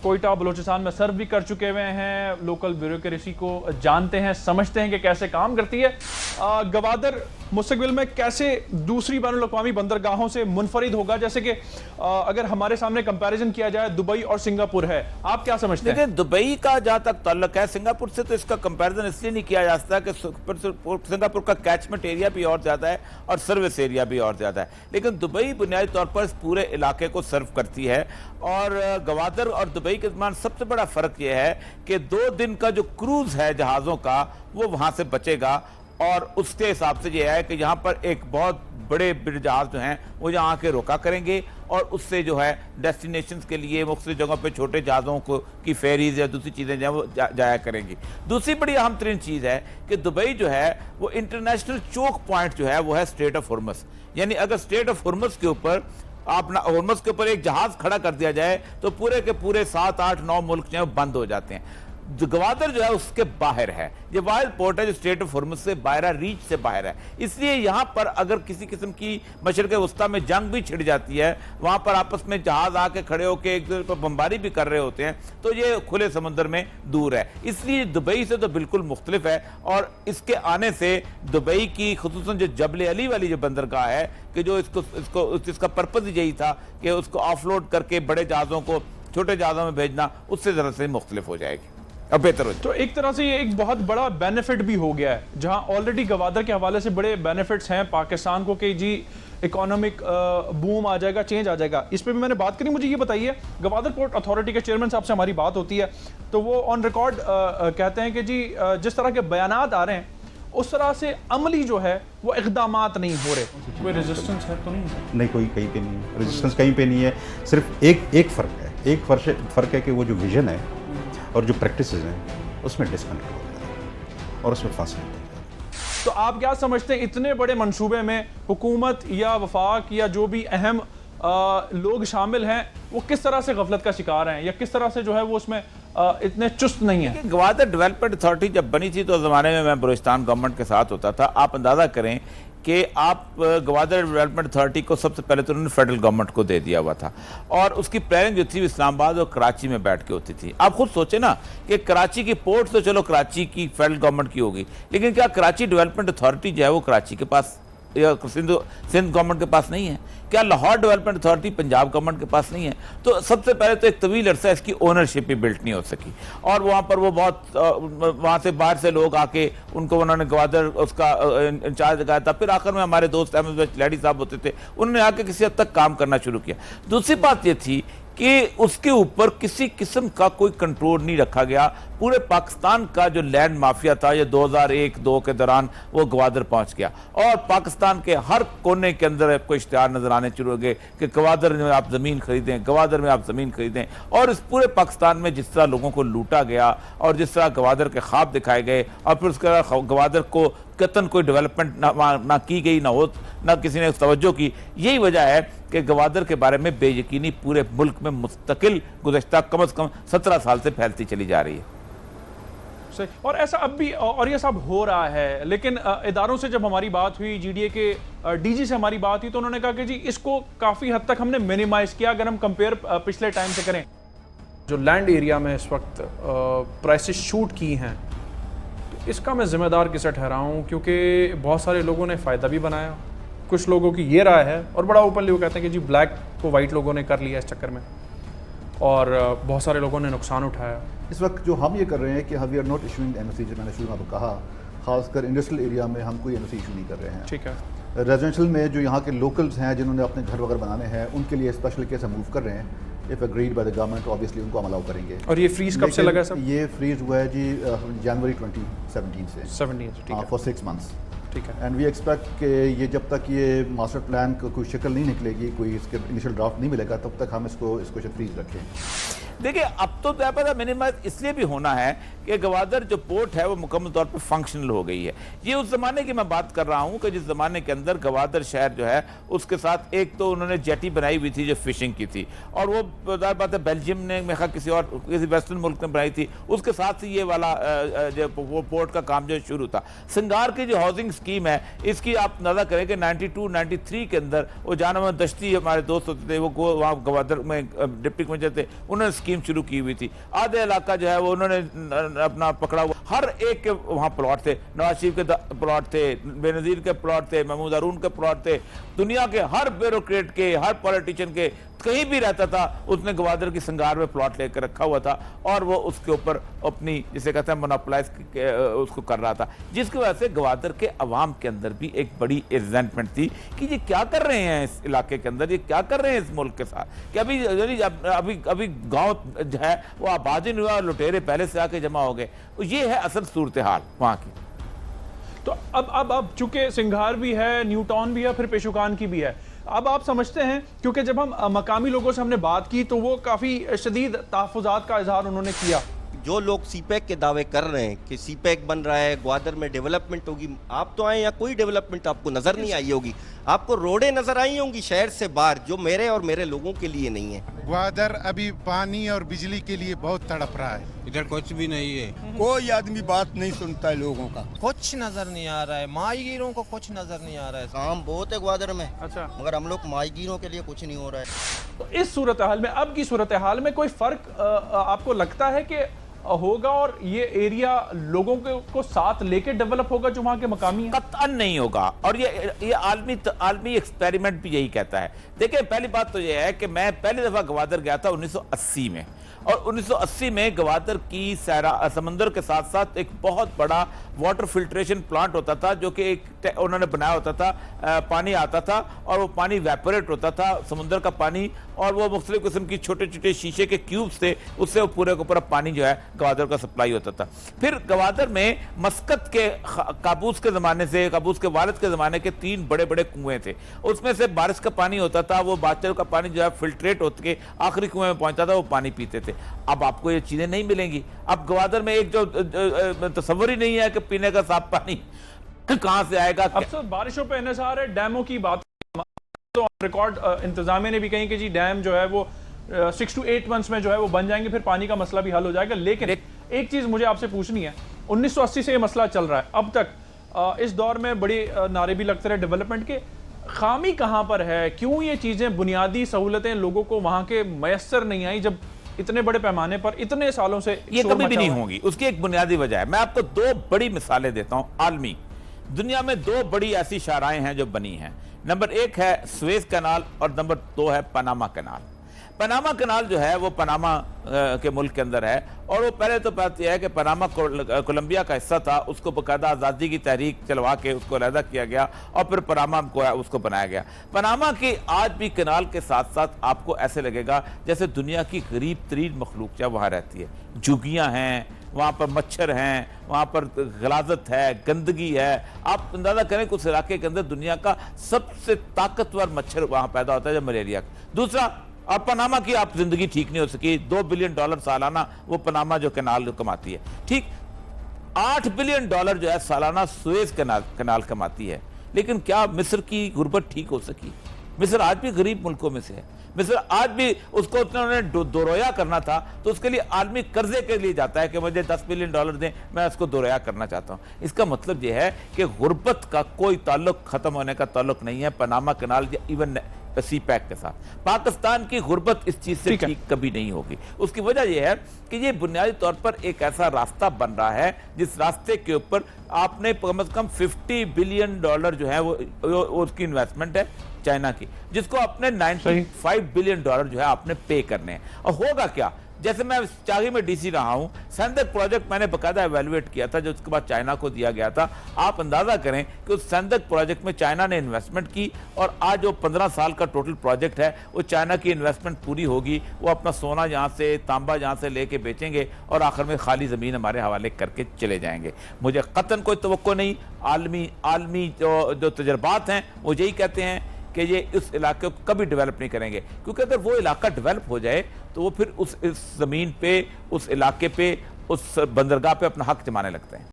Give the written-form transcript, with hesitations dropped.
کوئٹہ بلوچستان میں سرو بھی کر چکے ہوئے ہیں, لوکل بیوروکریسی کو جانتے ہیں, سمجھتے ہیں کہ کیسے کام کرتی ہے. گوادر مستقبل میں کیسے دوسری بین الاقوامی بندرگاہوں سے منفرد ہوگا؟ جیسے کہ اگر ہمارے سامنے کمپیریزن کیا جائے دبئی اور سنگاپور ہے, آپ کیا سمجھتے ہیں؟ لیکن دبئی کا جہاں تک تعلق ہے سنگاپور سے, تو اس کا کمپیریزن اس لیے نہیں کیا جا سکتا کہ سنگاپور کا کیچمنٹ ایریا بھی اور زیادہ ہے اور سروس ایریا بھی اور زیادہ ہے, لیکن دبئی بنیادی طور پر اس پورے علاقے کو سرو کرتی ہے. اور گوادر اور دبئی کے درمیان سب سے بڑا فرق یہ ہے کہ 2 دن کا جو کروز ہے جہازوں کا وہ وہاں سے بچے گا, اور اس کے حساب سے یہ ہے کہ یہاں پر ایک بہت بڑے جہاز جو ہیں وہ یہاں آ کے روکا کریں گے, اور اس سے جو ہے ڈیسٹینیشنز کے لیے مختلف جگہوں پہ چھوٹے جہازوں کی فیریز یا دوسری چیزیں جو ہیں وہ جایا کریں گی. دوسری بڑی اہم ترین چیز ہے کہ دبئی جو ہے وہ انٹرنیشنل چوک پوائنٹ جو ہے وہ ہے اسٹریٹ آف ہرمز. یعنی اگر اسٹریٹ آف ہرمز کے اوپر ہرمز کے اوپر ایک جہاز کھڑا کر دیا جائے تو پورے کے پورے 7, 8, 9 ملک جو ہیں بند ہو جاتے ہیں. گوادر جو ہے اس کے باہر ہے, یہ واحد پورٹ ہے جو اسٹریٹ آف ہرمز سے باہر ہے, ریچ سے باہر ہے. اس لیے یہاں پر اگر کسی قسم کی مشرق وسطیٰ میں جنگ بھی چھڑ جاتی ہے, وہاں پر آپس میں جہاز آ کے کھڑے ہو کے ایک دوسرے پر بمباری بھی کر رہے ہوتے ہیں, تو یہ کھلے سمندر میں دور ہے. اس لیے دبئی سے تو بالکل مختلف ہے, اور اس کے آنے سے دبئی کی خصوصاً جو جبل علی والی جو بندرگاہ ہے کہ جو اس کا پرپز یہی تھا کہ اس کو آف لوڈ کر کے بڑے جہازوں کو چھوٹے جہازوں میں بھیجنا, اس سے ذرا سے مختلف ہو جائے گی, اب بہتر ہو جائے. تو ایک طرح سے یہ ایک بہت بڑا بینیفٹ بھی ہو گیا ہے, جہاں آلریڈی گوادر کے حوالے سے بڑے بینیفٹس ہیں پاکستان کو کہ جی اکانومک بوم آ جائے گا, چینج آ جائے گا. اس پہ بھی میں نے بات کرنی. مجھے یہ بتائیے, گوادر پورٹ اتھارٹی کے چیئرمین صاحب سے ہماری بات ہوتی ہے تو وہ آن ریکارڈ کہتے ہیں کہ جی جس طرح کے بیانات آ رہے ہیں اس طرح سے عملی جو ہے وہ اقدامات نہیں ہو رہے. کوئی ریزسٹنس ہے تو نہیں؟ کوئی کہیں پہ نہیں ہے ریزسٹنس, کہیں پہ نہیں ہے. صرف ایک فرق ہے, ایک فرق ہے کہ وہ جو ویژن ہے اور جو پریکٹسز ہیں اس میں ڈسکنیکٹ ہو گیا ہے اور اس میں فاصلہ ہو گیا. تو آپ کیا سمجھتے ہیں اتنے بڑے منصوبے میں حکومت یا وفاق یا جو بھی اہم لوگ شامل ہیں وہ کس طرح سے غفلت کا شکار ہیں, یا کس طرح سے جو ہے وہ اس میں اتنے چست نہیں ہیں؟ گوادر ڈیولپمنٹ اتھارٹی جب بنی تھی تو زمانے میں بلوچستان گورنمنٹ کے ساتھ ہوتا تھا. آپ اندازہ کریں کہ آپ گوادر ڈیولپمنٹ اتھارٹی کو سب سے پہلے تو انہوں نے فیڈرل گورنمنٹ کو دے دیا ہوا تھا, اور اس کی پلاننگ جو تھی اسلام آباد اور کراچی میں بیٹھ کے ہوتی تھی. آپ خود سوچیں نا کہ کراچی کی پورٹ تو چلو کراچی کی فیڈرل گورنمنٹ کی ہوگی, لیکن کیا کراچی ڈیولپمنٹ اتھارٹی جو ہے وہ کراچی کے پاس یا سندھ گورنمنٹ کے پاس نہیں ہے؟ کیا Lahore development authority Punjab government کے پاس نہیں ہے؟ تو سب سے پہلے تو ایک طویل عرصہ اس کی اونرشپ بھی بلٹ نہیں ہو سکی, اور وہاں پر وہ بہت وہاں سے باہر سے لوگ آ کے ان کو انہوں نے گوادر اس کا انچارج لگایا تھا. پھر آخر میں ہمارے دوست احمد لیڈی صاحب ہوتے تھے, انہوں نے آ کے کسی حد تک کام کرنا شروع کیا. دوسری بات یہ تھی کہ اس کے اوپر کسی قسم کا کوئی کنٹرول نہیں رکھا گیا. پورے پاکستان کا جو لینڈ مافیا تھا یہ 2001-2 کے دوران وہ گوادر پہنچ گیا, اور پاکستان کے ہر کونے کے اندر آپ کو اشتہار نظر آنے شروع ہو گئے کہ گوادر میں آپ زمین خریدیں, گوادر میں آپ زمین خریدیں. اور اس پورے پاکستان میں جس طرح لوگوں کو لوٹا گیا اور جس طرح گوادر کے خواب دکھائے گئے, اور پھر اس کے بعد گوادر کو قطن کوئی ڈیولپمنٹ نہ کی گئی, نہ کسی نے توجہ کی. یہی وجہ ہے کہ گوادر کے بارے میں بے یقینی پورے ملک میں مستقل گزشتہ کم از کم 17 سال سے پھیلتی چلی جا رہی ہے. اور ایسا اب بھی اور یہ سب ہو رہا ہے, لیکن اداروں سے جب ہماری بات ہوئی, جی ڈی اے کے ڈی جی سے ہماری بات ہوئی, تو انہوں نے کہا کہ جی اس کو کافی حد تک ہم نے منیمائز کیا اگر ہم کمپیئر پچھلے ٹائم سے کریں. جو لینڈ ایریا میں اس وقت پرائسز شوٹ کی ہیں, اس کا میں ذمہ دار کسے ٹھہراؤں؟ کیونکہ بہت سارے لوگوں نے فائدہ بھی بنایا, کچھ لوگوں کی یہ رائے ہے اور بڑا اوپنلی وہ کہتے ہیں کہ جی بلیک کو وائٹ لوگوں نے کر لیا اس چکر میں, اور بہت سارے لوگوں نے نقصان اٹھایا. اس وقت جو ہم یہ کر رہے ہیں کہ we are not issuing N O C, جو میں نے شروع میں آپ کو کہا, خاص کر انڈسٹریل ایریا میں ہم کوئی این او سی ایشو نہیں کر رہے ہیں. ٹھیک ہے. ریزیڈینشیل میں جو یہاں کے لوکلز ہیں جنہوں نے اپنے گھر وغیرہ بنانے ہیں, ان کے لیے اسپیشل کیس ہم موو کر رہے ہیں. If agreed by the government obviously ان کو ہم الاؤ کریں گے. اور یہ فریز کب سے لگا ہے سر؟ یہ فریز ہوا ہے جی جنوری 2017 سے, فار 6 months. ٹھیک ہے. اینڈ وی ایکسپیکٹ کہ یہ جب تک یہ ماسٹر پلان کو کوئی شکل نہیں نکلے گی, کوئی اس کے انیشل ڈرافٹ نہیں ملے گا, تب تک ہم اس کو فریز رکھیں. دیکھیں اب تو پتہ منیمائز اس لیے بھی ہونا ہے کہ گوادر جو پورٹ ہے وہ مکمل طور پر فنکشنل ہو گئی ہے. یہ اس زمانے کی میں بات کر رہا ہوں کہ جس زمانے کے اندر گوادر شہر جو ہے اس کے ساتھ ایک تو انہوں نے جیٹی بنائی ہوئی تھی جو فشنگ کی تھی, اور وہ بات ہے بیلجیم نے میں کسی ویسٹرن ملک نے بنائی تھی, اس کے ساتھ ہی یہ والا وہ پورٹ کا کام جو شروع تھا. سنگار کی جو ہاؤسنگ اسکیم ہے اس کی آپ اندازہ کریں کہ 92-93 کے اندر وہ جان محمد دشتی ہمارے دوست ہوتے تھے, وہ وہاں گوادر میں ڈپٹی کمشنر تھے, انہوں نے اسکیم شروع کی ہوئی تھی. آدھے علاقہ جو ہے وہ انہوں نے اپنا پکڑا ہوا, ہر ایک کے وہاں پلاٹ تھے, نواز شریف کے پلاٹ تھے, بے نظیر کے پلاٹ تھے, محمود ہارون کے پلاٹ تھے, دنیا کے ہر بیوروکریٹ کے, ہر پولیٹیشین کے, کہیں بھی رہتا تھا اس نے گوادر کی سنگار میں پلاٹ لے کر رکھا ہوا تھا, اور وہ اس کے اوپر اپنی جسے کہتے ہیں مونوپلائز اس کو کر رہا تھا, جس کی وجہ سے گوادر کے عوام کے اندر بھی ایک بڑی ریزنٹمنٹ تھی کہ یہ کیا کر رہے ہیں اس علاقے کے اندر, یہ کیا کر رہے ہیں اس ملک کے ساتھ, کہ ابھی گاؤں جو ہے وہ آباد ہی نہیں ہوا اور لٹیرے پہلے سے آ کے جمع ہو گئے. یہ ہے اصل صورتحال وہاں کی. تو اب چونکہ سنگھار بھی ہے, نیو ٹاؤن بھی ہے, پھر پیشوکان کی بھی ہے, اب آپ سمجھتے ہیں کیونکہ جب ہم مقامی لوگوں سے ہم نے بات کی تو وہ کافی شدید تحفظات کا اظہار انہوں نے کیا. جو لوگ سی پیک کے دعوے کر رہے ہیں کہ سی پیک بن رہا ہے, گوادر میں ڈیولپمنٹ ہوگی, آپ تو آئیں یا کوئی ڈیولپمنٹ آپ کو نظر نہیں آئی ہوگی. آپ کو روڈیں نظر آئی ہوں گی شہر سے باہر جو میرے اور میرے لوگوں کے لیے نہیں ہے. گوادر ابھی پانی اور بجلی کے لیے بہت تڑپ رہا ہے. ادھر کچھ بھی نہیں ہے, کوئی آدمی بات نہیں سنتا ہے لوگوں کا, کچھ نظر نہیں آ رہا ہے, ماہی گیروں کو کچھ نظر نہیں آ رہا ہے. کام بہت ہے گوادر میں, اچھا, مگر ہم لوگ ماہی گیروں کے لیے کچھ نہیں ہو رہا ہے. تو اس صورتحال میں, اب کی صورتحال میں کوئی فرق آپ کو لگتا ہے کہ ہوگا, اور یہ ایریا لوگوں کو ساتھ لے کے ڈیولپ ہوگا جو وہاں کے مقامی ہیں؟ قطعاً نہیں ہوگا, اور یہ عالمی ایکسپیریمنٹ بھی یہی کہتا ہے. دیکھیں پہلی بات تو یہ ہے کہ میں پہلی دفعہ گوادر گیا تھا 1980 میں, اور 1980 میں گوادر کی سمندر کے ساتھ ساتھ ایک بہت بڑا واٹر فلٹریشن پلانٹ ہوتا تھا جو کہ انہوں نے بنایا ہوتا تھا. پانی آتا تھا اور وہ پانی ویپوریٹ ہوتا تھا, سمندر کا پانی, اور وہ مختلف قسم کی چھوٹے چھوٹے شیشے کے کیوبز تھے, اس سے وہ پورے کے پورا پانی جو ہے گوادر کا سپلائی ہوتا تھا. پھر گوادر میں مسقط کے قابوس کے زمانے سے, قابوس کے والد کے زمانے کے 3 بڑے بڑے کنویں تھے, اس میں سے بارش کا پانی ہوتا تھا, وہ باچل کا پانی جو ہے فلٹریٹ ہو کے آخری کنویں میں پہنچتا تھا, وہ پانی پیتے تھے. اب آپ کو یہ چیزیں نہیں ملیں گی. اب گوادر میں ایک جو تصور ہی نہیں ہے کہ پینے کا صاف پانی کہاں سے آئے گا. اب سر بارشوں پہ انحصار ہے, ڈیموں کی بات تو ریکارڈ انتظامیہ نے بھی کہیں کہ جی ڈیم جو ہے وہ 6 to 8 months میں جو ہے وہ بن جائیں گے, پھر پانی کا مسئلہ بھی حل ہو جائے گا. لیکن ایک چیز مجھے آپ سے پوچھنی ہے, 1980 سے یہ مسئلہ چل رہا ہے اب تک, اس دور میں بڑے نعرے بھی لگتے رہے ڈیولپمنٹ کے, خامی کہاں پر ہے؟ کیوں یہ چیزیں, بنیادی سہولتیں لوگوں کو وہاں کے میسر نہیں آئی جب اتنے بڑے پیمانے پر اتنے سالوں سے یہ کبھی بھی نہیں ہوگی؟ اس کی ایک بنیادی وجہ ہے. میں آپ کو 2 بڑی مثالیں دیتا ہوں عالمی دنیا میں. 2 بڑی ایسی شاہراہیں ہیں جو بنی ہیں. نمبر 1 ہے سویز کینال, اور نمبر 2 ہے پاناما کینال. پاناما کینال جو ہے وہ پاناما کے ملک کے اندر ہے, اور وہ پہلے تو بات یہ ہے کہ پاناما کولمبیا کا حصہ تھا, اس کو باقاعدہ آزادی کی تحریک چلوا کے اس کو علیحدہ کیا گیا, اور پھر پاناما کو اس کو بنایا گیا. پاناما کی آج بھی کینال کے ساتھ ساتھ آپ کو ایسے لگے گا جیسے دنیا کی غریب ترین مخلوق جو وہاں رہتی ہے. جھگیاں ہیں وہاں پر, مچھر ہیں وہاں پر, غلاظت ہے, گندگی ہے. آپ اندازہ کریں کہ اس علاقے کے اندر دنیا کا سب سے طاقتور مچھر وہاں پیدا ہوتا ہے, جو ملیریا. دوسرا, اب پاناما کی آپ زندگی ٹھیک نہیں ہو سکی. $2 بلین سالانہ وہ پاناما جو کینال کماتی ہے. ٹھیک, $8 بلین جو ہے سالانہ سویز کینال کماتی ہے. لیکن کیا مصر کی غربت ٹھیک ہو سکی؟ مصر آج بھی غریب ملکوں میں سے ہے. مصر آج بھی اس کو انہوں نے دورویا کرنا تھا تو اس کے لیے عالمی قرضے کے لیے جاتا ہے کہ مجھے $10 بلین دیں, میں اس کو دورویا کرنا چاہتا ہوں. اس کا مطلب یہ ہے کہ غربت کا کوئی تعلق, ختم ہونے کا تعلق نہیں ہے پاناما کینال یا ایون سی پیک کے ساتھ. پاکستان کی غربت اس چیز سے ٹھیک کبھی نہیں ہوگی. اس کی وجہ یہ ہے کہ یہ بنیادی طور پر ایک ایسا راستہ بن رہا ہے جس راستے کے اوپر آپ نے کم از کم $50 بلین جو ہے وہ اس کی انویسٹمنٹ ہے چائنا کی, جس کو اپنے $95 بلین جو ہے آپ نے پے کرنے ہیں. اور ہوگا کیا, جیسے میں چاغی میں ڈی سی رہا ہوں, سندک پروجیکٹ میں نے باقاعدہ ایویلویٹ کیا تھا جو اس کے بعد چائنا کو دیا گیا تھا. آپ اندازہ کریں کہ اس سندک پروجیکٹ میں چائنا نے انویسٹمنٹ کی, اور آج جو 15 سال کا ٹوٹل پروجیکٹ ہے وہ چائنا کی انویسٹمنٹ پوری ہوگی, وہ اپنا سونا جہاں سے, تانبا جہاں سے لے کے بیچیں گے, اور آخر میں خالی زمین ہمارے حوالے کر کے چلے جائیں گے. مجھے قطعاً کوئی توقع نہیں. عالمی جو تجربات ہیں وہ یہی کہتے ہیں کہ یہ اس علاقے کو کبھی ڈیولپ نہیں کریں گے، کیونکہ اگر وہ علاقہ ڈیولپ ہو جائے تو وہ پھر اس زمین پہ، اس علاقے پہ، اس بندرگاہ پہ اپنا حق جمانے لگتے ہیں۔